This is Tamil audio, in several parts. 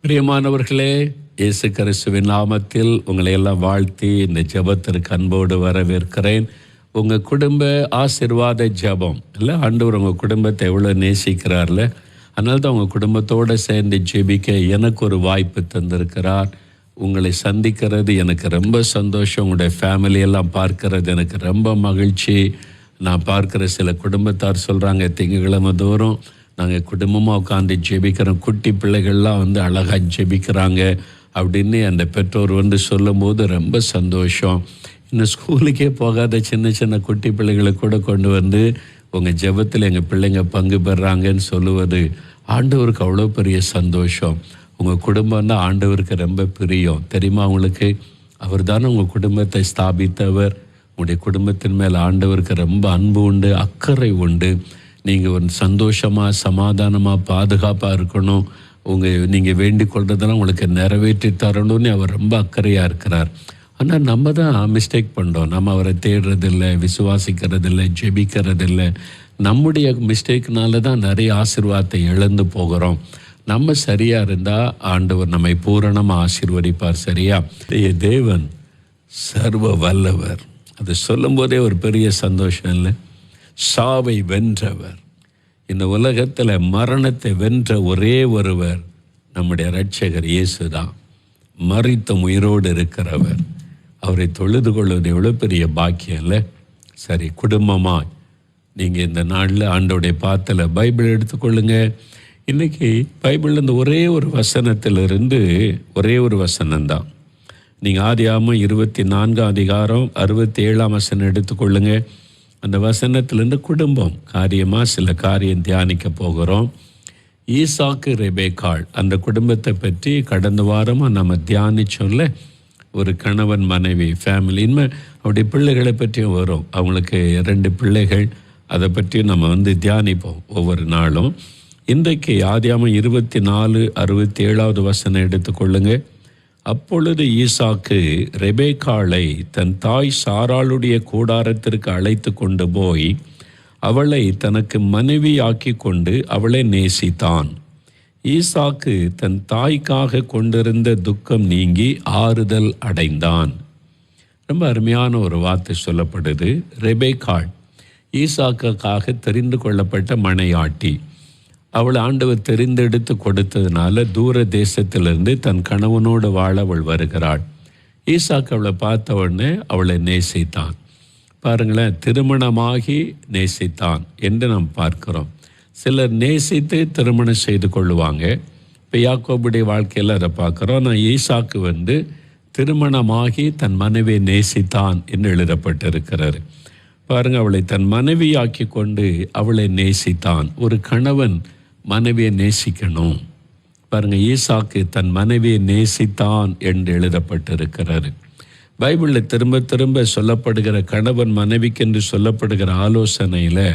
பிரியமானவர்களே, இயேசு கிறிஸ்துவின் நாமத்தில் உங்களை எல்லாம் வாழ்த்தி இந்த ஜெபத்திற்கு அன்போடு வரவேற்கிறேன். உங்கள் குடும்ப ஆசீர்வாத ஜெபம் இல்லை, ஆண்டவர் உங்கள் குடும்பத்தை எவ்வளோ நேசிக்கிறார்ல, அதனால தான் உங்கள் குடும்பத்தோடு சேர்ந்து ஜெபிக்க எனக்கு ஒரு வாய்ப்பு தந்திருக்கிறார். உங்களை சந்திக்கிறது எனக்கு ரொம்ப சந்தோஷம். உங்களுடைய ஃபேமிலியெல்லாம் பார்க்கறது எனக்கு ரொம்ப மகிழ்ச்சி. நான் பார்க்குற சில குடும்பத்தார் சொல்கிறாங்க, திங்கட்கிழமை தோறும் நாங்கள் குடும்பமாக உட்காந்து ஜெபிக்கிறோம், குட்டி பிள்ளைகள்லாம் அழகாக ஜெபிக்கிறாங்க அப்படின்னு அந்த பெற்றோர் சொல்லும்போது ரொம்ப சந்தோஷம். இன்னும் ஸ்கூலுக்கே போகாத சின்ன சின்ன குட்டி பிள்ளைகளை கூட கொண்டு உங்கள் ஜெபத்தில் எங்கள் பிள்ளைங்க பங்கு பெறாங்கன்னு சொல்லுவது ஆண்டவருக்கு அவ்வளோ பெரிய சந்தோஷம். உங்கள் குடும்பம் தான் ஆண்டவருக்கு ரொம்ப பிரியம் தெரியுமா உங்களுக்கு. அவர் தானே உங்கள் குடும்பத்தை ஸ்தாபித்தவர். உங்களுடைய குடும்பத்தின் மேல் ஆண்டவருக்கு ரொம்ப அன்பு உண்டு, அக்கறை உண்டு. நீங்கள் ஒரு சந்தோஷமாக சமாதானமாக பாதுகாப்பாக இருக்கணும், நீங்கள் வேண்டிக் கொள்றதெல்லாம் உங்களுக்கு நிறைவேற்றி தரணும்னு அவர் ரொம்ப அக்கறையாக இருக்கிறார். ஆனால் நம்ம தான் மிஸ்டேக் பண்ணுறோம். நம்ம அவரை தேடுறதில்லை, விசுவாசிக்கிறதில்லை, ஜெபிக்கிறதில்லை. நம்முடைய மிஸ்டேக்னால தான் நிறைய ஆசீர்வாதத்தை இழந்து போகிறோம். நம்ம சரியாக இருந்தால் ஆண்டவர் நம்மை பூரணமாக ஆசீர்வதிப்பார். சரியா? தேவன் சர்வ வல்லவர். அது சொல்லும் போதே ஒரு பெரிய சந்தோஷம் இல்லை? சாவை வென்றவர், இந்த உலகத்தில் மரணத்தை வென்ற ஒரே ஒருவர் நம்முடைய இரட்சகர் இயேசு தான். மரித்த உயிரோடு இருக்கிறவர். அவரை தொழுது கொள்வது எவ்வளோ பெரிய பாக்கியம் இல்லை? சரி, குடும்பமாக நீங்கள் இந்த நாளில் ஆண்டோடைய பாத்தில் பைபிள் எடுத்துக்கொள்ளுங்க. இன்றைக்கி பைபிளில் இந்த ஒரே ஒரு வசனத்திலிருந்து ஒரே ஒரு வசனம்தான். நீங்கள் ஆதியாகமம் 24 அதிகாரம் 67 வசனம் எடுத்துக்கொள்ளுங்க. அந்த வசனத்திலிருந்து குடும்பம் காரியமாக சில காரியம் தியானிக்க போகிறோம். ஈசாக்கு ரெபேக்காள் அந்த குடும்பத்தை பற்றி கடந்த வாரமாக நம்ம தியானிச்சோம்ல. ஒரு கணவன் மனைவி ஃபேமிலி, இனிமேல் அவருடைய பிள்ளைகளை பற்றியும் வரும். அவங்களுக்கு 2 பிள்ளைகள், அதை பற்றியும் நம்ம தியானிப்போம் ஒவ்வொரு நாளும். இன்றைக்கு ஆதியாகமம் 24:67 வசனம் எடுத்துக்கொள்ளுங்க. அப்பொழுது ஈசாக்கு ரெபேக்காளை தன் தாய் சாராளுடைய கூடாரத்திற்கு அழைத்து கொண்டு போய் அவளை தனக்கு மனைவியாக்கி கொண்டு அவளை நேசித்தான். ஈசாக்கு தன் தாய்க்காக கொண்டிருந்த துக்கம் நீங்கி ஆறுதல் அடைந்தான். ரொம்ப அருமையான ஒரு வார்த்தை சொல்லப்படுது. ரெபேக்காள் ஈசாக்குக்காக தெரிந்து கொள்ளப்பட்ட மனையாட்டி. அவள் ஆண்டவர் தெரிந்தெடுத்து கொடுத்ததுனால தூர தேசத்திலிருந்து தன் கணவனோடு வாழ அவள் வருகிறாள். ஈசாக்கு அவளை பார்த்த உடனே அவளை நேசித்தான். பாருங்களேன், திருமணமாகி நேசித்தான் என்று நாம் பார்க்கிறோம். சிலர் நேசித்து திருமணம் செய்து கொள்ளுவாங்க. இப்போ யாக்கோபுடைய வாழ்க்கையில் அதை பார்க்குறோம். நான் ஈசாக்கு திருமணமாகி தன் மனைவியை நேசித்தான் என்று எழுதப்பட்டிருக்கிறார். பாருங்கள், அவளை தன் மனைவியாக்கி கொண்டு அவளை நேசித்தான். ஒரு கணவன் மனைவியை நேசிக்கணும். பாருங்கள், ஈசாக்கு தன் மனைவியை நேசித்தான் என்று எழுதப்பட்டிருக்கிறார். பைபிளில் திரும்ப திரும்ப சொல்லப்படுகிற கணவன் மனைவிக்கென்று சொல்லப்படுகிற ஆலோசனையில்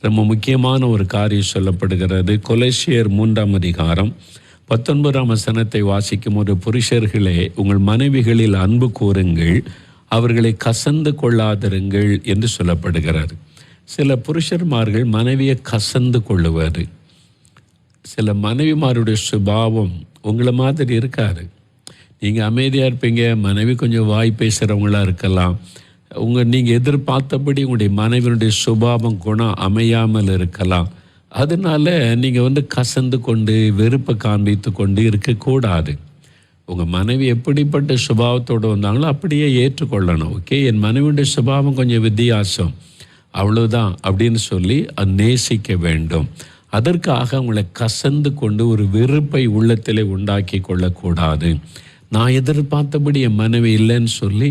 ரொம்ப முக்கியமான ஒரு காரியம் சொல்லப்படுகிறது. கொலோசியர் 3 அதிகாரம் 19 வசனத்தை வாசிக்கும் போது, புருஷர்களே உங்கள் மனைவிகளில் அன்பு கூறுங்கள், அவர்களை கசந்து கொள்ளாதிருங்கள் என்று சொல்லப்படுகிறார். சில புருஷர்மார்கள் மனைவியை கசந்து கொள்ளுவார். சில மனைவிமாருடைய சுபாவம் உங்களை மாதிரி இருக்காது. நீங்கள் அமைதியாக இருப்பீங்க, மனைவி கொஞ்சம் வாய் பேசுகிறவங்களாக இருக்கலாம். நீங்கள் எதிர்பார்த்தபடி உங்களுடைய மனைவியினுடைய சுபாவம் குணம் அமையாமல் இருக்கலாம். அதனால நீங்கள் கசந்து கொண்டு வெறுப்பை காண்பித்து கொண்டு இருக்கக்கூடாது. உங்கள் மனைவி எப்படிப்பட்ட சுபாவத்தோடு வந்தாங்களோ அப்படியே ஏற்றுக்கொள்ளணும். ஓகே, என் மனைவியுடைய சுபாவம் கொஞ்சம் வித்தியாசம், அவ்வளோதான் அப்படின்னு சொல்லி நேசிக்க வேண்டும். அதற்காக அவங்களை கசந்து கொண்டு ஒரு வெறுப்பை உள்ளத்திலே உண்டாக்கி கொள்ளக்கூடாது. நான் எதிர்பார்த்தபடி என் மனைவி இல்லைன்னு சொல்லி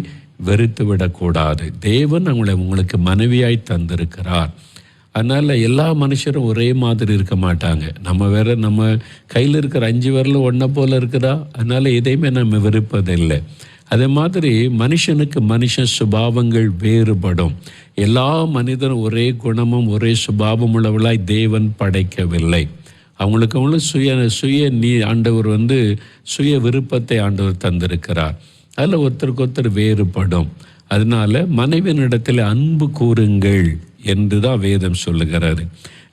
வெறுத்து விடக்கூடாது. தேவன் உங்களுக்கு மனைவியாய் தந்திருக்கிறார். அதனால் எல்லா மனுஷரும் ஒரே மாதிரி இருக்க மாட்டாங்க. நம்ம கையில் இருக்கிற 5 விரலும் ஒன்றை போல் இருக்குதா? அதனால் எதையுமே நம்ம வெறுப்பதில்லை. அதே மாதிரி மனுஷனுக்கு மனுஷன் சுபாவங்கள் வேறுபடும். எல்லா மனிதரும் ஒரே குணமும் ஒரே சுபாவம் உள்ளவர்களாய் தேவன் படைக்கவில்லை. அவங்களுக்கு ஆண்டவர் சுய விருப்பத்தை ஆண்டவர் தந்திருக்கிறார். அதில் ஒருத்தருக்கு ஒருத்தர் வேறுபடும். அதனால மனைவியினிடத்தில் அன்பு கூறுங்கள் என்று தான் வேதம் சொல்லுகிறாரு.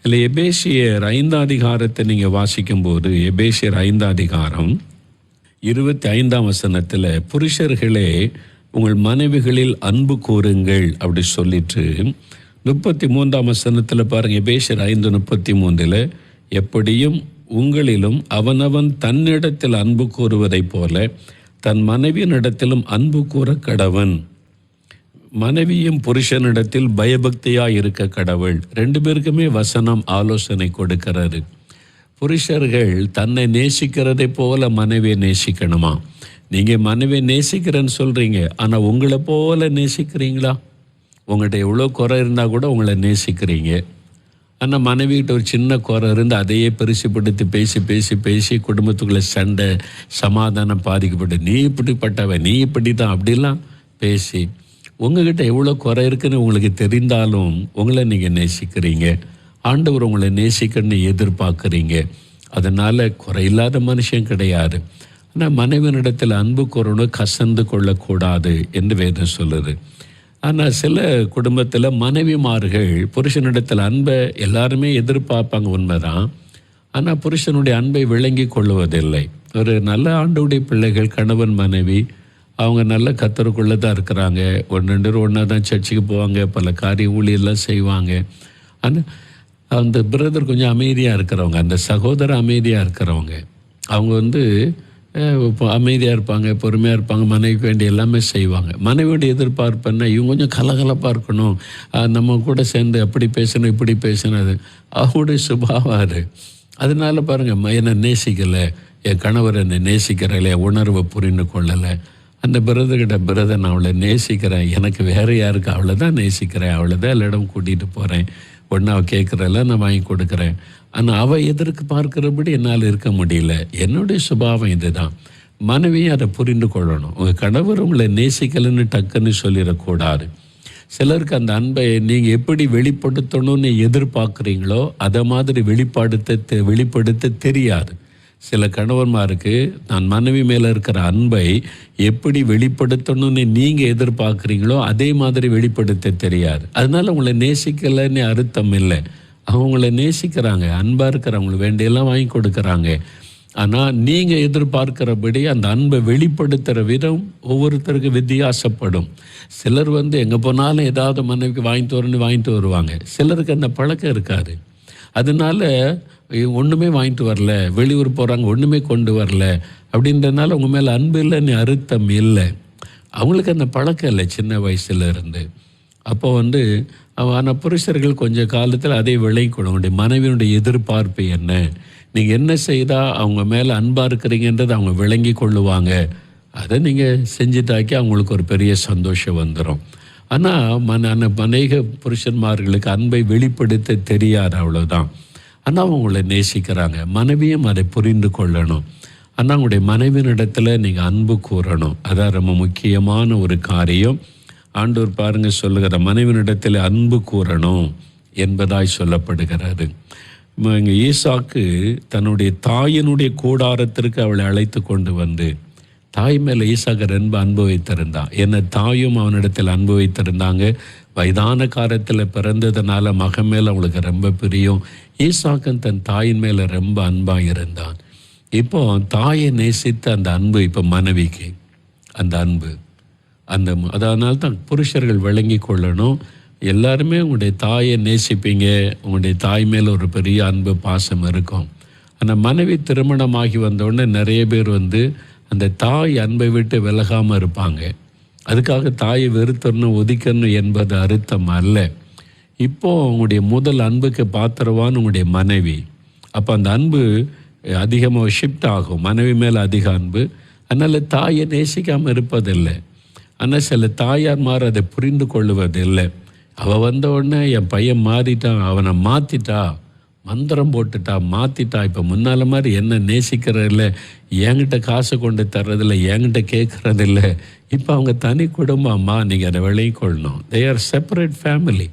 இல்லை, எபேசியர் 5 அதிகாரத்தை நீங்கள் வாசிக்கும்போது, எபேசியர் 5 அதிகாரம் 25ஆம் வசனத்தில் புருஷர்களே உங்கள் மனைவிகளில் அன்பு கூறுங்கள் அப்படி சொல்லிட்டு 33ஆம் வசனத்தில் பாருங்கள், எபேசியர் 5:33 எப்படியும் உங்களிலும் அவனவன் தன்னிடத்தில் அன்பு கூறுவதைப் போல தன் மனைவியினிடத்திலும் அன்பு கூற கடவன். மனைவியும் புருஷனிடத்தில் பயபக்தியாக இருக்க கடவுள். 2 பேருக்குமே வசனம் ஆலோசனை கொடுக்கிறாரு. புருஷர்கள் தன்னை நேசிக்கிறதை போல மனைவியை நேசிக்கணுமா? நீங்கள் மனைவியை நேசிக்கிறேன்னு சொல்கிறீங்க, ஆனால் உங்களை போல நேசிக்கிறீங்களா? உங்கள்கிட்ட எவ்வளோ குறை இருந்தால் கூட உங்களை நேசிக்கிறீங்க. ஆனால் மனைவிகிட்ட ஒரு சின்ன குறை இருந்து அதையே பெருசுப்படுத்தி பேசி பேசி பேசி குடும்பத்துக்குள்ளே சண்டை, சமாதானம் பாதிக்கப்பட்டு நீ இப்படிப்பட்டவன், நீ இப்படி தான் அப்படிலாம் பேசி உங்ககிட்ட எவ்வளோ குறை இருக்குன்னு உங்களுக்கு தெரிந்தாலும் உங்களை நீங்கள் நேசிக்கிறீங்க. ஆண்டவர் உங்களை நேசிக்கணும்னு எதிர்பார்க்குறீங்க. அதனால் குறையில்லாத மனுஷன் கிடையாது. ஆனால் மனைவியினிடத்தில் அன்பு கூறணும், கசந்து கொள்ளக்கூடாது என்று வேதம் சொல்லுது. ஆனால் சில குடும்பத்தில் மனைவிமார்கள் புருஷனிடத்தில் அன்பை எல்லாருமே எதிர்பார்ப்பாங்க, உண்மைதான். ஆனால் புருஷனுடைய அன்பை விளங்கி கொள்ளுவதில்லை. ஒரு நல்ல ஆண்டவருடைய பிள்ளைகள், கணவன் மனைவி, அவங்க நல்ல கர்த்தருக்குள்ளே தான் இருக்கிறாங்க. 1-2 பேர் ஒன்றா தான் சர்ச்சுக்கு போவாங்க, பல காரிய ஊழியெல்லாம் செய்வாங்க. ஆனால் அந்த பிரதர் கொஞ்சம் அமைதியாக இருக்கிறவங்க, அந்த சகோதரர் அமைதியாக இருக்கிறவங்க, அவங்க இப்போ அமைதியாக இருப்பாங்க, பொறுமையாக இருப்பாங்க, மனைவிக்கு வேண்டிய எல்லாமே செய்வாங்க. மனைவியோட எதிர்பார்ப்புன்னா இவங்க கொஞ்சம் கலகலப்பாக இருக்கணும், நம்ம கூட சேர்ந்து அப்படி பேசணும் இப்படி பேசணும். அது அவங்களுடைய சுபாவாரு. அதனால பாருங்கள், என்னை நேசிக்கலை, என் கணவர் என்னை நேசிக்கிறலை, உணர்வை புரிந்து கொள்ளலை. அந்த பிரதர்கிட்ட, பிரதர் நான் அவளை நேசிக்கிறேன், எனக்கு வேறு யாருக்கு அவளை தான் நேசிக்கிறேன், அவளை தான் எல்லா இடம் கூட்டிகிட்டு போகிறேன், ஒன்று அவள் கேட்குறல நான் வாங்கி கொடுக்குறேன். ஆனால் அவள் எதற்கு பார்க்குறபடி என்னால் இருக்க முடியல. என்னுடைய சுபாவம் இது தான். மனைவியும் அதை புரிந்து கொள்ளணும். உங்கள் கணவர் உங்களை நேசிக்கலைன்னு டக்குன்னு சொல்லிடக்கூடாது. சிலருக்கு அந்த அன்பை நீங்கள் எப்படி வெளிப்படுத்தணும்னு எதிர்பார்க்குறீங்களோ அதை மாதிரி வெளிப்படுத்த தெரியாது. சில கணவன்மாருக்கு நான் மனைவி மேலே இருக்கிற அன்பை எப்படி வெளிப்படுத்தணும்னு நீங்கள் எதிர்பார்க்குறீங்களோ அதே மாதிரி வெளிப்படுத்த தெரியாது. அதனால் உங்களை நேசிக்கலைன்னு அர்த்தம் இல்லை. அவங்கள நேசிக்கிறாங்க, அன்பாக இருக்கிறவங்களுக்கு வேண்டியெல்லாம் வாங்கி கொடுக்குறாங்க. ஆனால் நீங்கள் எதிர்பார்க்கிறபடி அந்த அன்பை வெளிப்படுத்துகிற விதம் ஒவ்வொருத்தருக்கு வித்தியாசப்படும். சிலர் எங்கே போனாலும் ஏதாவது மனைவிக்கு வாங்கிட்டு வருவாங்க. சிலருக்கு அந்த பழக்கம் இருக்காது. அதனால ஒன்றுமே வாங்கிட்டு வரல, வெளியூர் போகிறாங்க ஒன்றுமே கொண்டு வரல அப்படின்றதுனால உங்கள் மேலே அன்பு இல்லைன்னு அர்த்தம் இல்லை. அவங்களுக்கு அந்த பழக்கம் இல்லை சின்ன வயசுல இருந்து. அப்போ ஆனால் புருஷர்கள் கொஞ்சம் காலத்தில் அதை விளைக்கணும். உங்களுடைய மனைவியினுடைய எதிர்பார்ப்பு என்ன, நீங்கள் என்ன செய்தால் அவங்க மேலே அன்பாக இருக்கிறீங்கன்றது அவங்க விளங்கி கொள்ளுவாங்க. அதை நீங்கள் செஞ்சுட்டாக்கி அவங்களுக்கு ஒரு பெரிய சந்தோஷம் வந்துடும். ஆனால் அநேக புருஷன்மார்களுக்கு அன்பை வெளிப்படுத்த தெரியாது, அவ்வளோதான். ஆனால் அவங்கள நேசிக்கிறாங்க. மனைவியும் அதை புரிந்து கொள்ளணும். ஆனால் அவங்களுடைய மனைவியினிடத்தில் நீங்கள் அன்பு கூறணும். அதான் ரொம்ப முக்கியமான ஒரு காரியம். ஆண்டவர் பாருங்கள் சொல்லுகிற மனைவியினிடத்தில் அன்பு கூறணும் என்பதாய் சொல்லப்படுகிறது. இங்கே ஈசாக்கு தன்னுடைய தாயினுடைய கூடாரத்திற்கு அவளை அழைத்து கொண்டு தாய் மேலே ஈசாக்கு ரொம்ப அன்பு வைத்திருந்தான். என்ன தாயும் அவனிடத்தில் அன்பு வைத்திருந்தாங்க. வயதான காலத்தில் பிறந்ததுனால மகன் மேலே அவளுக்கு ரொம்ப பிரியம். ஈசாக்கன் தன் தாயின் மேலே ரொம்ப அன்பாக இருந்தான். இப்போ தாயை நேசித்த அந்த அன்பு இப்போ மனைவிக்கு அந்த அன்பு அதனால தான் புருஷர்கள் விளங்கி கொள்ளணும். எல்லாருமே உங்களுடைய தாயை நேசிப்பீங்க, உங்களுடைய தாய் மேலே ஒரு பெரிய அன்பு பாசம் இருக்கும். ஆனால் மனைவி திருமணமாகி வந்தோடனே நிறைய பேர் அந்த தாய் அன்பை விட்டு விலகாமல் இருப்பாங்க. அதுக்காக தாயை வெறுத்தரணும் ஒதுக்கணும் என்பது அர்த்தம் அல்ல. இப்போது உங்களுடைய முதல் அன்புக்கு பாத்திரவான் உங்களுடைய மனைவி. அப்போ அந்த அன்பு அதிகமாக ஷிஃப்ட் ஆகும், மனைவி மேலே அதிக அன்பு. அதனால் தாயை நேசிக்காமல் இருப்பதில்லை. ஆனால் சில தாயார்மார் அதை புரிந்து கொள்ளுவதில்லை. அவள் வந்த உடனே என் பையன் மாறிட்டான், அவனை மாற்றிட்டா, மந்திரம் போட்டுட்டா, மாற்றிட்டா, இப்போ முன்னால் மாதிரி என்ன நேசிக்கிறதில்ல, என்கிட்ட காசு கொண்டு தர்றதில்லை, என்கிட்ட கேட்குறதில்ல. இப்போ அவங்க தனி குடும்பம்மா, நீங்கள் அதை விளங்கிக் கொள்ளணும். They are separate family.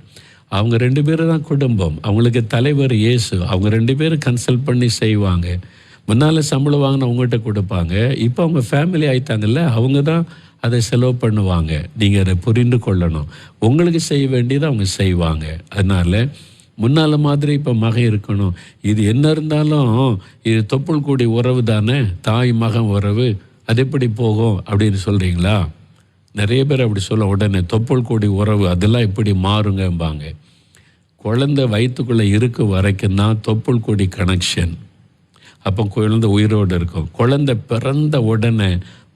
அவங்க 2 பேரும் தான் குடும்பம். அவங்களுக்கு தலைவர் இயேசு. அவங்க 2 பேரும் கன்சல்ட் பண்ணி செய்வாங்க. முன்னால் சம்பளம் வாங்கினா அவங்ககிட்ட கொடுப்பாங்க. இப்போ அவங்க ஃபேமிலி ஆயிட்டாங்கல்ல, அவங்க தான் அதை செலவு பண்ணுவாங்க. நீங்கள் அதை புரிந்து கொள்ளணும். உங்களுக்கு செய்ய வேண்டியதை அவங்க செய்வாங்க. அதனால் முன்னால் மாதிரி இப்போ மகன் இருக்கணும். இது என்ன இருந்தாலும் இது தொப்புள் கூடி உறவு தானே, தாய் மகன் உறவு. அது எப்படி போகும் அப்படின்னு சொல்கிறீங்களா? நிறைய பேர் அப்படி சொல்ல உடனே தொப்புள் கொடி உறவு அதெல்லாம் எப்படி மாறுங்கம்பாங்க. குழந்தை வயிற்றுக்குள்ளே இருக்க வரைக்கும் தான் தொப்புள் கொடி கனெக்ஷன். அப்போ குழந்தை உயிரோடு இருக்கும். குழந்தை பிறந்த உடனே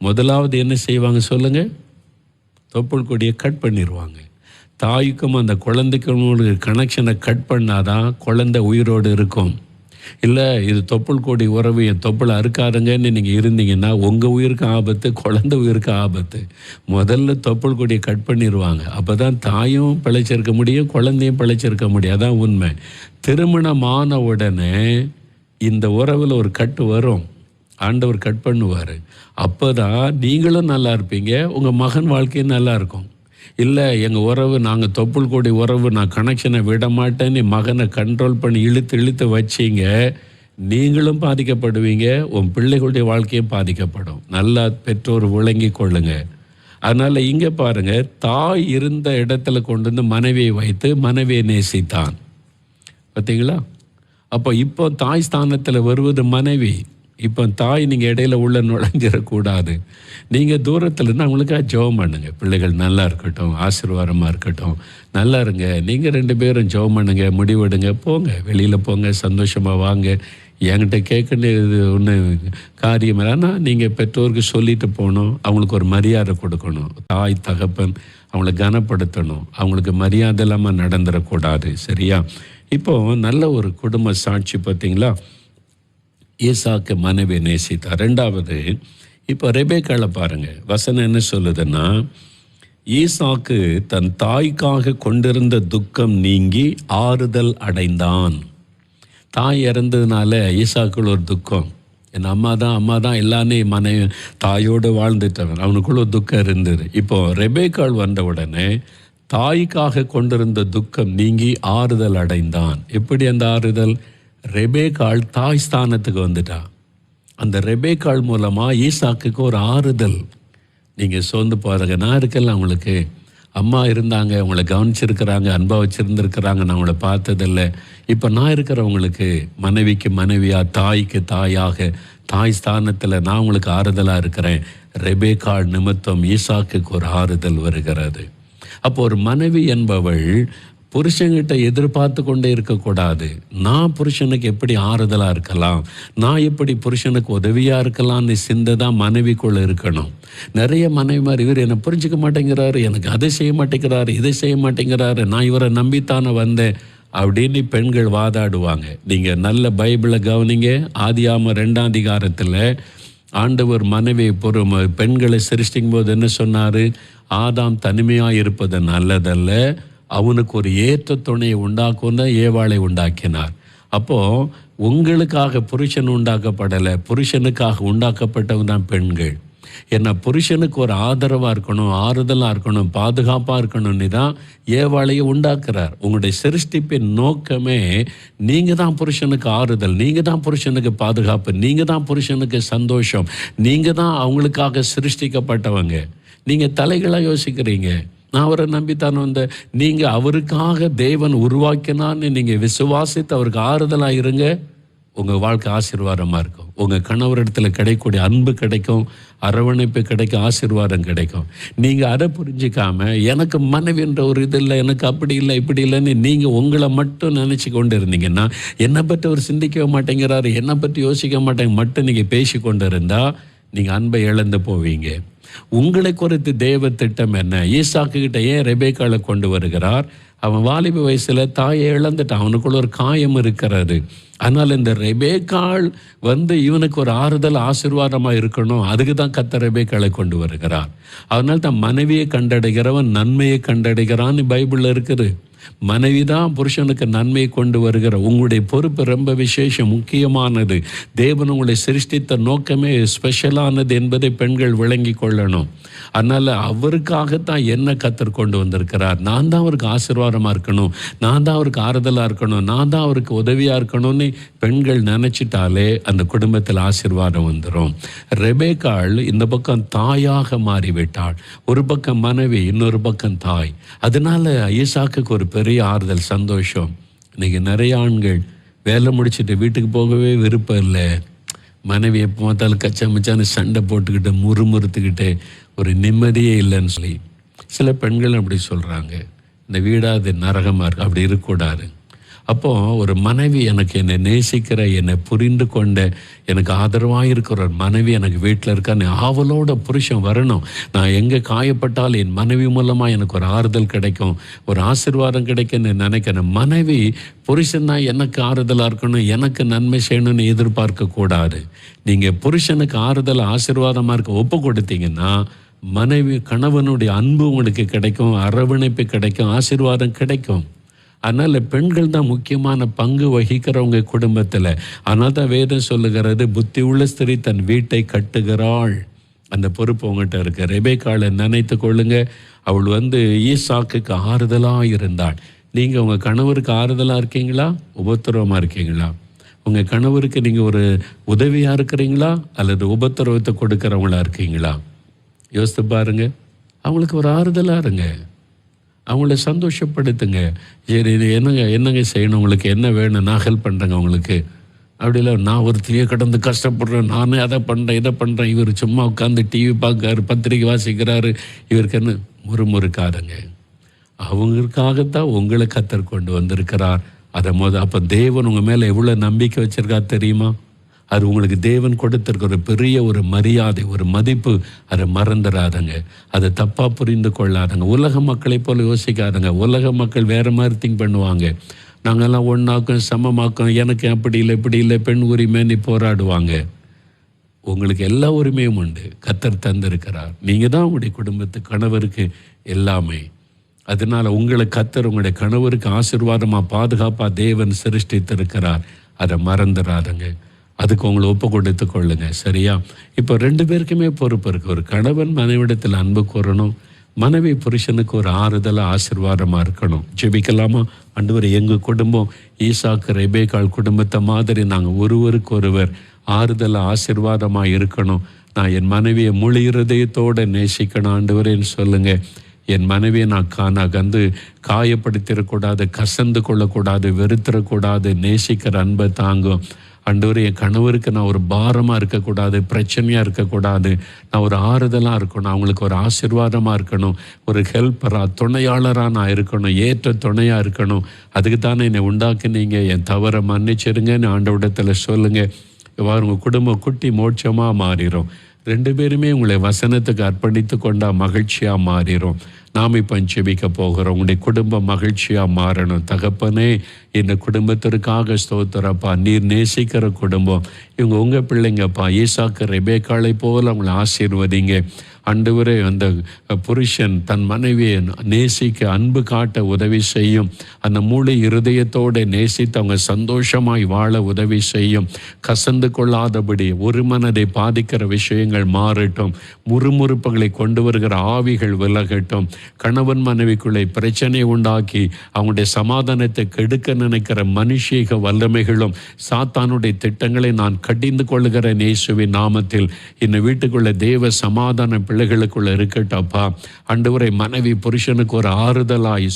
முதலாவது என்ன செய்வாங்க சொல்லுங்கள்? தொப்புள் கொடியை கட் பண்ணிடுவாங்க. தாய்க்கும் அந்த குழந்தைக்கும் கனெக்ஷனை கட் பண்ணாதான் குழந்தை உயிரோடு இருக்கும். இல்லை இது தொப்புள் கொடி உறவு என் தொப்புள் அறுக்காதுங்கன்னு நீங்கள் இருந்தீங்கன்னா உங்கள் உயிருக்கு ஆபத்து, குழந்தை உயிருக்கு ஆபத்து. முதல்ல தொப்புள் கொடியை கட் பண்ணிடுவாங்க. அப்போ தான் தாயும் பிழைச்சிருக்க முடியும், குழந்தையும் பிழைச்சிருக்க முடியும். அதான் உண்மை. திருமணமான உடனே இந்த உறவில் ஒரு கட்டு வரும். ஆண்டவர் கட் பண்ணுவார். அப்போ தான் நீங்களும் நல்லா இருப்பீங்க, உங்கள் மகன் வாழ்க்கையும் நல்லா இருக்கும். இல்லை எங்கள் உறவு, நாங்கள் தொப்புள் கொடி உறவு, நான் கனெக்ஷனை விட மாட்டேன்னு மகனை கண்ட்ரோல் பண்ணி இழுத்து வச்சிங்க, நீங்களும் பாதிக்கப்படுவீங்க, உன் பிள்ளைகளுடைய வாழ்க்கையும் பாதிக்கப்படும். நல்லா பெற்றோர் விளங்கி கொள்ளுங்க. அதனால் இங்கே பாருங்கள், தாய் இருந்த இடத்துல கொண்டு வந்து மனைவியை வைத்து மனைவியை நேசித்தான். பார்த்தீங்களா? அப்போ இப்போ தாய் ஸ்தானத்தில் வருவது மனைவி. இப்போ தாய் நீங்கள் இடையில உள்ள நுழைஞ்சிடக்கூடாது. நீங்கள் தூரத்தில் இருந்து அவங்களுக்காக ஜெபம் பண்ணுங்க. பிள்ளைகள் நல்லா இருக்கட்டும், ஆசீர்வாதமாக இருக்கட்டும், நல்லா இருங்க. நீங்கள் 2 பேரும் ஜெபம் பண்ணுங்க, முடிவெடுங்க, போங்க, வெளியில் போங்க, சந்தோஷமாக வாங்க. என்கிட்ட கேட்கறது ஒன்று காரியம் இல்லைன்னா நீங்கள் பெற்றோருக்கு சொல்லிட்டு போகணும். அவங்களுக்கு ஒரு மரியாதை கொடுக்கணும். தாய் தகப்பன் அவங்கள கனப்படுத்தணும். அவங்களுக்கு மரியாதை இல்லாமல் நடந்துடக்கூடாது. சரியா? இப்போது நல்ல ஒரு குடும்ப சாட்சி பார்த்தீங்களா? ஈசாக்கு மனைவி நேசித்தார். 2வது இப்போ ரெபேக்காளை பாருங்கள். வசனம் என்ன சொல்லுதுன்னா, ஈசாக்கு தன் தாய்க்காக கொண்டிருந்த துக்கம் நீங்கி ஆறுதல் அடைந்தான். தாய் இறந்ததுனால ஈசாக்குள்ள ஒரு துக்கம். என் அம்மா தான் எல்லாமே மனைவி தாயோடு வாழ்ந்துட்டவன். அவனுக்குள்ள ஒரு துக்கம் இருந்தது. இப்போ ரெபேக்காள் வந்த உடனே தாய்க்காக கொண்டிருந்த துக்கம் நீங்கி ஆறுதல் அடைந்தான். எப்படி அந்த ஆறுதல்? ரெபேக்காள் தாய் ஸ்தானத்துக்கு வந்துட்டா. அந்த ரெபேக்காள் மூலமாக ஈசாக்குக்கு ஒரு ஆறுதல். நீங்கள் சோர்ந்து பாருங்க, நான் இருக்கல, அவங்களுக்கு அம்மா இருந்தாங்க, அவங்கள கவனிச்சிருக்கிறாங்க, அன்பாக வச்சுருந்துருக்கிறாங்க, நான் அவங்கள பார்த்ததில்லை. இப்போ நான் இருக்கிறவங்களுக்கு மனைவிக்கு மனைவியாக, தாய்க்கு தாயாக, தாய் ஸ்தானத்தில் நான் உங்களுக்கு ஆறுதலாக இருக்கிறேன். ரெபேக்காள் நிமித்தம் ஈசாக்குக்கு ஒரு ஆறுதல் வருகிறது. அப்போ ஒரு மனைவி என்பவள் புருஷன்கிட்ட எதிர்பார்த்து கொண்டே இருக்கக்கூடாது. நான் புருஷனுக்கு எப்படி ஆறுதலாக இருக்கலாம், நான் எப்படி புருஷனுக்கு உதவியாக இருக்கலாம்னு சிந்தை தான் மனைவிக்குள்ளே இருக்கணும். நிறைய மனைவிமார், இவர் என்னை புரிஞ்சிக்க மாட்டேங்கிறாரு, எனக்கு அதை செய்ய மாட்டேங்கிறாரு, இதை செய்ய மாட்டேங்கிறாரு, நான் இவரை நம்பித்தானே வந்தேன் அப்படின்னு பெண்கள் வாதாடுவாங்க. நீங்கள் நல்ல பைபிளை கவனிங்க. ஆதியாகமம் 2ஆம் அதிகாரத்தில் ஆண்டவர் மனைவி பெண்களை சிருஷ்டிக்கும் போது என்ன சொன்னார்? ஆதாம் தனிமையாக இருப்பது நல்லதல்ல, அவனுக்கு ஒரு ஏற்ற துணையை உண்டாக்குன்னு ஏவாளை உண்டாக்கினார். அப்போது உங்களுக்காக புருஷன் உண்டாக்கப்படலை, புருஷனுக்காக உண்டாக்கப்பட்டவங்க தான் பெண்கள். ஏன்னா புருஷனுக்கு ஒரு ஆதரவாக இருக்கணும், ஆறுதலாக இருக்கணும், பாதுகாப்பாக இருக்கணும்னு தான் ஏவாளையை உண்டாக்குறார். உங்களுடைய சிருஷ்டிப்பின் நோக்கமே நீங்கள் தான் புருஷனுக்கு ஆறுதல், நீங்கள் தான் புருஷனுக்கு பாதுகாப்பு, நீங்கள் தான் புருஷனுக்கு சந்தோஷம், நீங்கள் தான் அவங்களுக்காக சிருஷ்டிக்கப்பட்டவங்க. நீங்கள் தலைகளாக யோசிக்கிறீங்க, நான் அவரை நம்பித்தான் வந்த. நீங்கள் அவருக்காக தேவன் உருவாக்கினான்னு நீங்கள் விசுவாசித்து அவருக்கு ஆறுதலாக இருங்க. உங்கள் வாழ்க்கை ஆசீர்வாதமாக இருக்கும். உங்கள் கணவரிடத்தில் கிடைக்கக்கூடிய அன்பு கிடைக்கும், அரவணைப்பு கிடைக்கும், ஆசீர்வாதம் கிடைக்கும். நீங்கள் அதை புரிஞ்சிக்காம எனக்கு மனைவின்ற ஒரு இது இல்லை, எனக்கு அப்படி இல்லை இப்படி இல்லைன்னு நீங்கள் உங்களை மட்டும் நினச்சி கொண்டு இருந்தீங்கன்னா, என்னை பற்றி அவர் சிந்திக்கவே மாட்டேங்கிறாரு, என்னை பற்றி யோசிக்க மாட்டேங்க மட்டும் நீங்கள் பேசி கொண்டு இருந்தால் நீங்கள் அன்பை இழந்து போவீங்க. உங்களை குறித்து தேவ திட்டம் என்ன? ஈசாக்கு கிட்ட ஏன் ரெபேக்காளை கொண்டு வருகிறார்? அவன் வாலிப வயசில் தாயை இழந்துட்டான், அவனுக்குள்ள ஒரு காயம் இருக்கிறது. ஆனால் இந்த ரெபேக்காள் இவனுக்கு ஒரு ஆறுதல் ஆசீர்வாதமாக இருக்கணும், அதுக்கு தான் கர்த்தர் ரெபேக்காளை கொண்டு வருகிறார். அதனால தான் மனைவியை கண்டடைகிறவன் நன்மையை கண்டடைகிறான்னு பைபிளில் இருக்குது. மனைவி தான் புருஷனுக்கு நன்மையை கொண்டு வருகிற. உங்களுடைய பொறுப்பு ரொம்ப விசேஷம், முக்கியமானது. தேவன் உங்களை சிருஷ்டித்த நோக்கமே ஸ்பெஷலானது என்பதை பெண்கள் விளங்கி கொள்ளணும். அதனால் அவருக்காகத்தான் என்ன கர்த்தர் கொண்டு வந்திருக்கிறார். நான் தான் அவருக்கு ஆசீர்வாதமாக இருக்கணும், நான் தான் அவருக்கு ஆறுதலாக இருக்கணும், நான் தான் அவருக்கு உதவியாக இருக்கணும்னு பெண்கள் நினச்சிட்டாலே அந்த குடும்பத்தில் ஆசீர்வாதம் வந்துடும். ரெபேக்காள் இந்த பக்கம் தாயாக மாறிவிட்டாள். ஒரு பக்கம் மனைவி, இன்னொரு பக்கம் தாய். அதனால ஈசாக்குக்கு ஒரு பெரிய ஆறுதல், சந்தோஷம். இன்றைக்கி நிறைய ஆண்கள் வேலை முடிச்சுட்டு வீட்டுக்கு போகவே விருப்பம் இல்லை, மனைவி எப்போ பார்த்தாலும் கச்சா மச்சான்னு சண்டை போட்டுக்கிட்டு முறுமுறுத்துக்கிட்டு ஒரு நிம்மதியே இல்லைன்னு சொல்லி சில பெண்கள் அப்படி சொல்கிறாங்க. இந்த வீடாது நரகமாக இருக்கு, அப்படி இருக்கக்கூடாது. அப்போது ஒரு மனைவி எனக்கு என்னை நேசிக்கிற, என்னை புரிந்து கொண்ட, எனக்கு ஆதரவாக இருக்கிற ஒரு மனைவி எனக்கு வீட்டில் இருக்கான்னு ஆவலோட புருஷன் வரணும். நான் எங்கே காயப்பட்டால் என் மனைவி மூலமாக எனக்கு ஒரு ஆறுதல் கிடைக்கும், ஒரு ஆசீர்வாதம் கிடைக்குன்னு நினைக்கிறேன். மனைவி புருஷன் தான் எனக்கு ஆறுதலாக இருக்கணும், எனக்கு நன்மை செய்யணும்னு எதிர்பார்க்கக்கூடாது. நீங்கள் புருஷனுக்கு ஆறுதல் ஆசீர்வாதமாக இருக்க ஒப்பு கொடுத்தீங்கன்னா மனைவி கணவனுடைய அன்பு உங்களுக்கு கிடைக்கும், அரவணைப்பு கிடைக்கும், ஆசீர்வாதம் கிடைக்கும். அதனால் பெண்கள் தான் முக்கியமான பங்கு வகிக்கிறவங்க குடும்பத்தில். அதனால தான் வேதம் சொல்லுகிறது, புத்தி உள்ள ஸ்திரீ தன் வீட்டை கட்டுகிறாள். அந்த பொறுப்பு உங்கள்கிட்ட இருக்கு. ரெபேக்காளை நினைத்து கொள்ளுங்க. அவள் ஈசாக்குக்கு ஆறுதலாக இருந்தாள். நீங்கள் உங்கள் கணவருக்கு ஆறுதலாக இருக்கீங்களா, உபத்திரவமாக இருக்கீங்களா? உங்கள் கணவருக்கு நீங்கள் ஒரு உதவியாக இருக்கிறீங்களா அல்லது உபத்திரவத்தை கொடுக்குறவங்களா இருக்கீங்களா? யோசித்து பாருங்க. அவங்களுக்கு ஒரு ஆறுதலாக இருங்க, அவங்கள சந்தோஷப்படுத்துங்க. சரி, இது என்னங்க செய்யணும், உங்களுக்கு என்ன வேணும், நான் ஹெல்ப் பண்ணுறேங்க உங்களுக்கு. அப்படி இல்லை, நான் ஒருத்திலேயே கடந்து கஷ்டப்படுறேன், நானே அதை பண்ணுறேன் இதை பண்ணுறேன், இவர் சும்மா உட்காந்து டிவி பார்க்காரு, பத்திரிக்கை வாசிக்கிறாரு, இவருக்கு என்ன, முறுமுறுக்காதுங்க. அவங்களுக்காகத்தான் உங்களை கர்த்தர் கொண்டு வந்திருக்கிறார். அதை அப்போ தேவன் உங்கள் மேலே எவ்வளோ நம்பிக்கை வச்சுருக்கா தெரியுமா? அது உங்களுக்கு தேவன் கொடுத்திருக்கிற ஒரு பெரிய ஒரு மரியாதை, ஒரு மதிப்பு. அதை மறந்துடாதங்க, அதை தப்பாக புரிந்து கொள்ளாதங்க. உலக மக்களை போல் யோசிக்காதங்க. உலக மக்கள் வேறு மாதிரி திங்க் பண்ணுவாங்க. நாங்கள்லாம் ஒன்றாக்கும் சமமாக்கும், எனக்கு அப்படி இல்லை இப்படி இல்லை, பெண் உரிமைன்னு போராடுவாங்க. உங்களுக்கு எல்லா உரிமையும் உண்டு, கர்த்தர் தந்திருக்கிறார். நீங்கள் தான் உங்களுடைய குடும்பத்து கணவருக்கு எல்லாமே. அதனால் உங்களை கர்த்தர் உங்களுடைய கணவருக்கு ஆசீர்வாதமாக பாதுகாப்பாக தேவன் சிருஷ்டித்திருக்கிறார். அதை மறந்துடாதங்க. அதுக்கு உங்களை ஒப்பு கொடுத்து கொள்ளுங்க, சரியா? இப்போ 2 பேருக்குமே பொறுப்பு இருக்குது. ஒரு கணவன் மனைவிடத்தில் அன்பு கூறணும், மனைவி புருஷனுக்கு ஒரு ஆறுதலாக ஆசீர்வாதமாக இருக்கணும். ஜெபிக்கலாமா? ஆண்டவரே, எங்கள் குடும்பம் ஈசாக்கு ரெபேக்காள் குடும்பத்தை மாதிரி நாங்கள் ஒருவருக்கு ஒருவர் ஆறுதலாக ஆசீர்வாதமாக இருக்கணும். நான் என் மனைவியை முழு இருதயத்தோடு நேசிக்கணும் ஆண்டவரேன்னு சொல்லுங்கள். என் மனைவியை நான் காயப்படுத்திடக்கூடாது, கசந்து கொள்ளக்கூடாது, வெறுத்துடக்கூடாது, நேசிக்கிற அன்பை தாங்கும். ஆண்டவரே, என் கணவருக்கு நான் ஒரு பாரமாக இருக்கக்கூடாது, பிரச்சனையாக இருக்கக்கூடாது, நான் ஒரு ஆறுதலாக இருக்கணும், அவங்களுக்கு ஒரு ஆசீர்வாதமாக இருக்கணும், ஒரு ஹெல்ப்பராக துணையாளராக நான் இருக்கணும், ஏற்ற துணையாக இருக்கணும். அதுக்கு தானே என்னை உண்டாக்குனீங்க, என் தவறை மன்னிச்சிருங்கன்னு ஆண்டவரிடத்தில் சொல்லுங்கள். உங்கள் குடும்பம் குட்டி மோட்சமாக மாறிடும். 2 பேருமே உங்களை வசனத்துக்கு அர்ப்பணித்து கொண்டா மகிழ்ச்சியாக மாறிடும். நாம் இப்போ ஜெபிக்க போகிறோம். உங்களுடைய குடும்பம் மகிழ்ச்சியாக மாறணும். தகப்பனே, இந்த குடும்பத்திற்காக ஸ்தோத்திரப்பா. நீர் நேசிக்கிற குடும்பம் இவங்க உங்கள் பிள்ளைங்கப்பா. ஈசாக்கு ரெபேக்காளை போல் அவங்களை ஆசீர்வதிங்க ஆண்டவரே. அந்த புருஷன் தன் மனைவியை நேசிக்க அன்பு காட்ட உதவி செய்யும். அந்த முழு இருதயத்தோடு நேசித்து அவங்க சந்தோஷமாய் வாழ உதவி செய்யும். கசந்து கொள்ளாதபடி ஒரு மனதை பாதிக்கிற விஷயங்கள் மாறட்டும். முறுமுறுப்புகளை கொண்டு வருகிற ஆவிகள் விலகட்டும். கணவன் மனைவிக்குள்ளே பிரச்சனை உண்டாக்கி அவங்களுடைய சமாதானத்தை கெடுக்க நினைக்கிற மனுஷீக வல்லமைகளும் சாத்தானுடைய திட்டங்களை நான் கடிந்து கொள்ளுகிறேன் இயேசுவின் நாமத்தில். இந்த வீட்டுக்குள்ள தேவ சமாதான பிள்ளைகளுக்குள்ள இருக்கட்டப்பா. ஆண்டவரே, மனைவி புருஷனுக்கு ஒரு ஆறுதலாய்,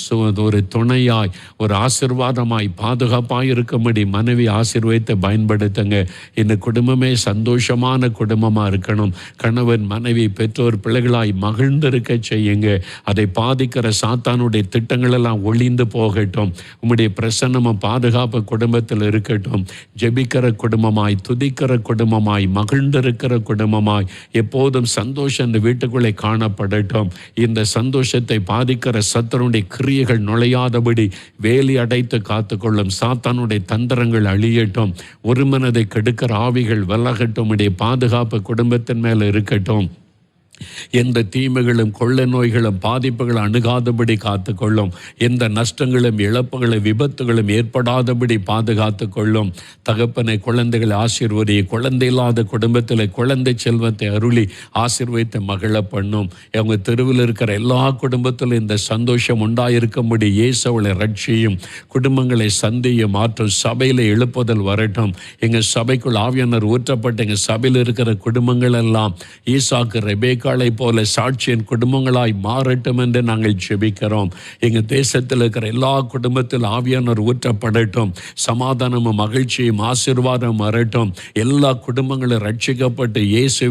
ஒரு துணையாய், ஒரு ஆசீர்வாதமாய், பாதுகாப்பாய் இருக்கும்படி மனைவி ஆசீர்வதித்து பயன்படுத்துங்க. இந்த குடும்பமே சந்தோஷமான குடும்பமாக இருக்கணும். கணவன் மனைவி பெற்றோர் பிள்ளைகளாய் மகிழ்ந்திருக்க செய்யுங்க. அதை பாதிக்கிற சாத்தானுடைய திட்டங்கள் எல்லாம் ஒளிந்து போகட்டும். உம்முடைய பிரசன்னமும் பாதுகாப்பு குடும்பத்தில் இருக்கட்டும். ஜெபிக்கிற குடும்பமாய், துதிக்கிற குடும்பமாய், மகிழ்ந்திருக்கிற குடும்பமாய், எப்போதும் சந்தோஷம் இந்த வீட்டுக்குள்ளே காணப்படட்டும். இந்த சந்தோஷத்தை பாதிக்கிற சத்துருடைய கிரியைகள் நுழையாதபடி வேலி அடைத்து காத்துக்கொள்ளும். சாத்தானுடைய தந்திரங்கள் அழியட்டும். ஒரு மனதை கெடுக்கிற ஆவிகள் விலகட்டும். உடைய பாதுகாப்பு குடும்பத்தின் மேல இருக்கட்டும். எந்த தீமைகளும் கொள்ளை நோய்களும் பாதிப்புகளும் அணுகாதபடி காத்துக்கொள்ளும். எந்த நஷ்டங்களும் இழப்புகளும் விபத்துகளும் ஏற்படாதபடி பாதுகாத்து கொள்ளும். தகப்பனை, குழந்தைகளை ஆசீர்வதி. குழந்தை இல்லாத குடும்பத்தில் குழந்தை செல்வத்தை அருளி ஆசீர்வதித்து மகிழ பண்ணும். அவங்க தெருவில் இருக்கிற எல்லா குடும்பத்திலும் இந்த சந்தோஷம் உண்டாயிருக்கும்படி இயேசுவை ரட்சியும். குடும்பங்களை சந்தியும் மாற்றும். சபையில் எழுப்புதல் வரட்டும். எங்கள் சபைக்குள் ஆவியானவர் ஊற்றப்பட்ட எங்கள் சபையில் இருக்கிற குடும்பங்கள் எல்லாம் ஈசாக்கு ரெபேக்கா ரேபக்காளை போல சாட்சியின் குடும்பங்களாய் மாறட்டும் என்று நாங்கள் ஜெபிக்கிறோம். எங்கள் தேசத்தில் இருக்கிற எல்லா குடும்பத்தில் ஆவியானவர் ஊற்றப்படட்டும். சமாதானமும் மகிழ்ச்சியும் ஆசீர்வாதம் வரட்டும். எல்லா குடும்பங்களும் ரட்சிக்கப்பட்டு இயேசு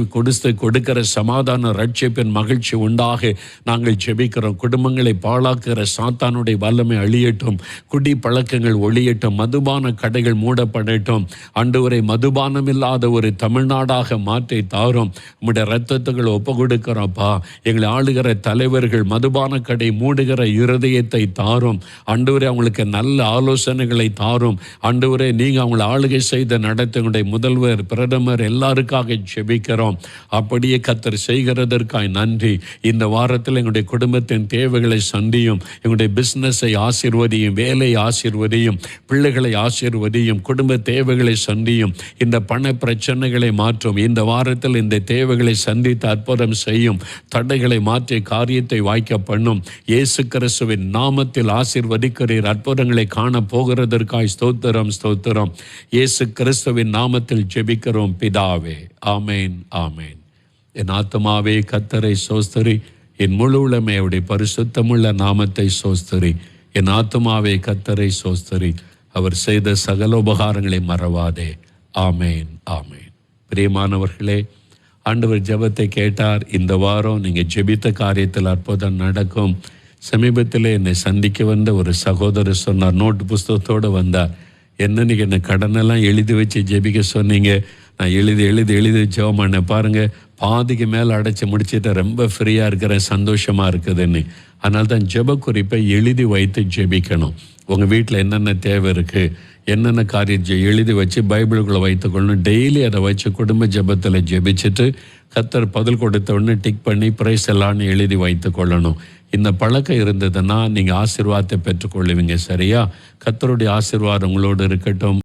கொடுக்கிற சமாதான ரட்சிப்பின் மகிழ்ச்சி உண்டாக நாங்கள் ஜெபிக்கிறோம். குடும்பங்களை பாழாக்குகிற சாத்தானுடைய வல்லமை அழியட்டும். குடி பழக்கங்கள் ஒழியட்டும். மதுபான கடைகள் மூடப்படட்டும். ஆண்டவரை மதுபானம் இல்லாத ஒரு தமிழ்நாடாக மாற்றி தாரும். உம்முடைய இரத்தத்துக்கள் ஒப்பு கொடுக்கிறோம்ப்பா. எங்களை ஆளுகிற தலைவர்கள் மதுபான கடை மூடுகிற இருதயத்தை தாரும். ஆண்டவரே அவங்களுக்கு நல்ல ஆலோசனைகளை தாரும். ஆண்டவரே நீங்கள் அவங்களை ஆளுகை செய்த நடத்துடைய முதல்வர், பிரதமர் எல்லாருக்காக ஜெபிக்கிறோம். அப்படியே கர்த்தர் செய்கிறதற்காய் நன்றி. இந்த வாரத்தில் எங்களுடைய குடும்பத்தின் தேவைகளை சந்தியும். எங்களுடைய பிஸ்னஸை ஆசீர்வதியும், வேலை ஆசீர்வதியும், பிள்ளைகளை ஆசீர்வதியும், குடும்ப தேவைகளை சந்தியும். இந்த பண பிரச்சனைகளை மாற்றும். இந்த வாரத்தில் இந்த தேவைகளை சந்தித்து அற்புதம் செய்யும். தடைகளை மாற்றி காரியத்தை வாய்க்க பண்ணும். இயேசு கிறிஸ்துவின் நாமத்தில் ஆசீர்வதிக்கிறீர். அற்புதங்களை காண போகிறதற்காய் ஸ்தோத்திரம், ஸ்தோத்திரம். இயேசு கிறிஸ்துவின் நாமத்தில் ஜெபிக்கிறோம் பிதாவே. ஆமேன், ஆமேன். என் ஆத்துமாவே கர்த்தரை சோஸ்தரி, என் முழு உள்ளமே அவருடைய பரிசுத்தமுள்ள நாமத்தை சோஸ்தரி. என் ஆத்துமாவே கர்த்தரை சோஸ்தரி, அவர் செய்த சகல உபகாரங்களை மறவாதே. ஆமேன், ஆமேன். பிரியமானவர்களே, ஆண்டவர் ஜெபத்தை கேட்டார். இந்த வாரம் நீங்கள் ஜெபித்த காரியத்தில் அற்புதம் நடக்கும். சமீபத்தில் என்னை சந்திக்க வந்த ஒரு சகோதரர் சொன்னார், நோட்டு புஸ்தகத்தோடு வந்தார். என்ன நீங்கள் என்னை கடனெல்லாம் எழுதி வச்சு ஜெபிக்க சொன்னீங்க. நான் எழுதி ஜெபம் பண்ண பாருங்கள், பாதிக்கு மேலே அடைச்சி முடிச்சுட்டு ரொம்ப ஃப்ரீயாக இருக்கிறேன், சந்தோஷமாக இருக்குதுன்னு. அதனால தான் ஜெப குறிப்பை எழுதி வைத்து ஜெபிக்கணும். உங்கள் வீட்டில் என்னென்ன தேவை இருக்குது, என்னென்ன காரியம் எழுதி வச்சு பைபிளுக்குள்ளே வைத்துக்கொள்ளணும். டெய்லி அதை வச்சு குடும்ப ஜெபத்தில் ஜெபிச்சுட்டு கர்த்தர் பதில் கொடுத்த உடனே டிக் பண்ணி பிரைஸ் எல்லாம்னு எழுதி வைத்து கொள்ளணும். இந்த பழக்கம் இருந்ததுன்னா நீங்கள் ஆசீர்வாதத்தை பெற்றுக்கொள்ளுவீங்க. சரியா? கர்த்தருடைய ஆசீர்வாதம் உங்களோடு இருக்கட்டும்.